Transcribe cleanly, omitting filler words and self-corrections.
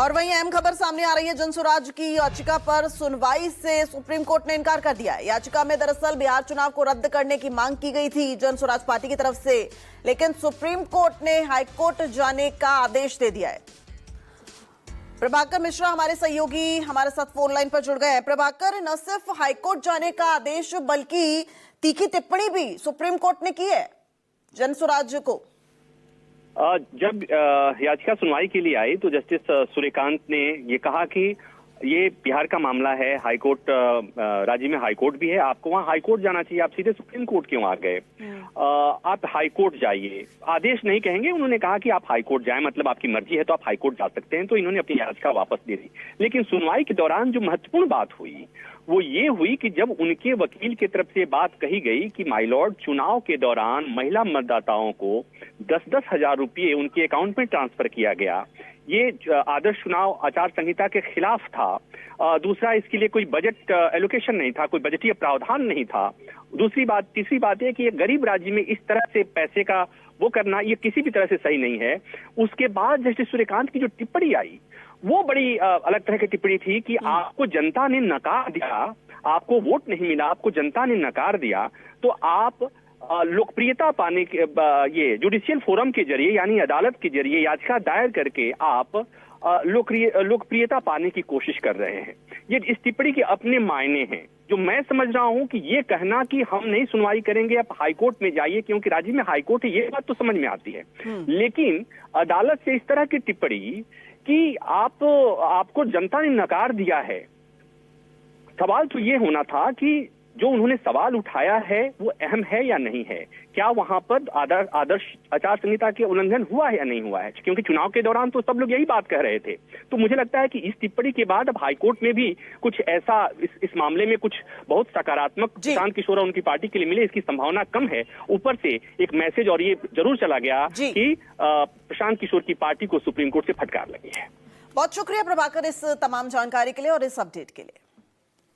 और वहीं अहम खबर सामने आ रही है। जनसुराज की याचिका पर सुनवाई से सुप्रीम कोर्ट ने इनकार कर दिया है। याचिका में दरअसल बिहार चुनाव को रद्द करने की मांग की गई थी जनसुराज पार्टी की तरफ से, लेकिन सुप्रीम कोर्ट ने हाईकोर्ट जाने का आदेश दे दिया है। प्रभाकर मिश्रा हमारे सहयोगी हमारे साथ फोन लाइन पर जुड़ गए हैं। प्रभाकर, न सिर्फ हाईकोर्ट जाने का आदेश बल्कि तीखी टिप्पणी भी सुप्रीम कोर्ट ने की है जनसुराज को। जब याचिका सुनवाई के लिए आई तो जस्टिस सूर्यकांत ने ये कहा कि ये बिहार का मामला है, हाईकोर्ट राज्य में हाईकोर्ट भी है, आपको वहाँ हाईकोर्ट जाना चाहिए, आप सीधे सुप्रीम कोर्ट क्यों आ गए? आप हाईकोर्ट जाइए, आदेश नहीं कहेंगे, उन्होंने कहा कि आप हाईकोर्ट जाएं, मतलब आपकी मर्जी है तो आप हाईकोर्ट जा सकते हैं। तो इन्होंने अपनी याचिका वापस दे दी। लेकिन सुनवाई के दौरान जो महत्वपूर्ण बात हुई वो ये हुई कि जब उनके वकील की तरफ से बात कही गई कि माय लॉर्ड, चुनाव के दौरान महिला मतदाताओं को 10-10 हजार रुपये उनके अकाउंट में ट्रांसफर किया गया, ये आदर्श चुनाव आचार संहिता के खिलाफ था। दूसरा, इसके लिए कोई बजट एलोकेशन नहीं था, कोई बजटीय प्रावधान नहीं था। तीसरी बात है कि ये गरीब राज्य में इस तरह से पैसे का वो करना ये किसी भी तरह से सही नहीं है। उसके बाद जस्टिस सूर्यकांत की जो टिप्पणी आई वो बड़ी अलग तरह की टिप्पणी थी कि आपको जनता ने नकार दिया, आपको वोट नहीं मिला, आपको जनता ने नकार दिया, तो आप लोकप्रियता पाने के ये जुडिशियल फोरम के जरिए यानी अदालत के जरिए याचिका दायर करके आप लोकप्रियता पाने की कोशिश कर रहे हैं। ये इस टिप्पणी के अपने मायने हैं। जो मैं समझ रहा हूं कि ये कहना कि हम नहीं सुनवाई करेंगे, आप हाईकोर्ट में जाइए क्योंकि राज्य में हाईकोर्ट है, ये बात तो समझ में आती है। लेकिन अदालत से इस तरह की टिप्पणी कि आपको जनता ने नकार दिया है, सवाल तो ये होना था कि जो उन्होंने सवाल उठाया है वो अहम है या नहीं है, क्या वहां पर आदर्श आचार संहिता के उल्लंघन हुआ है या नहीं हुआ है, क्योंकि चुनाव के दौरान तो सब लोग यही बात कह रहे थे। तो मुझे लगता है कि इस टिप्पणी के बाद अब हाईकोर्ट में भी कुछ ऐसा इस मामले में कुछ बहुत सकारात्मक प्रशांत किशोर और उनकी पार्टी के लिए मिले, इसकी संभावना कम है। ऊपर से एक मैसेज और ये जरूर चला गया कि प्रशांत किशोर की पार्टी को सुप्रीम कोर्ट से फटकार लगी है। बहुत शुक्रिया प्रभाकर इस तमाम जानकारी के लिए और इस अपडेट के लिए।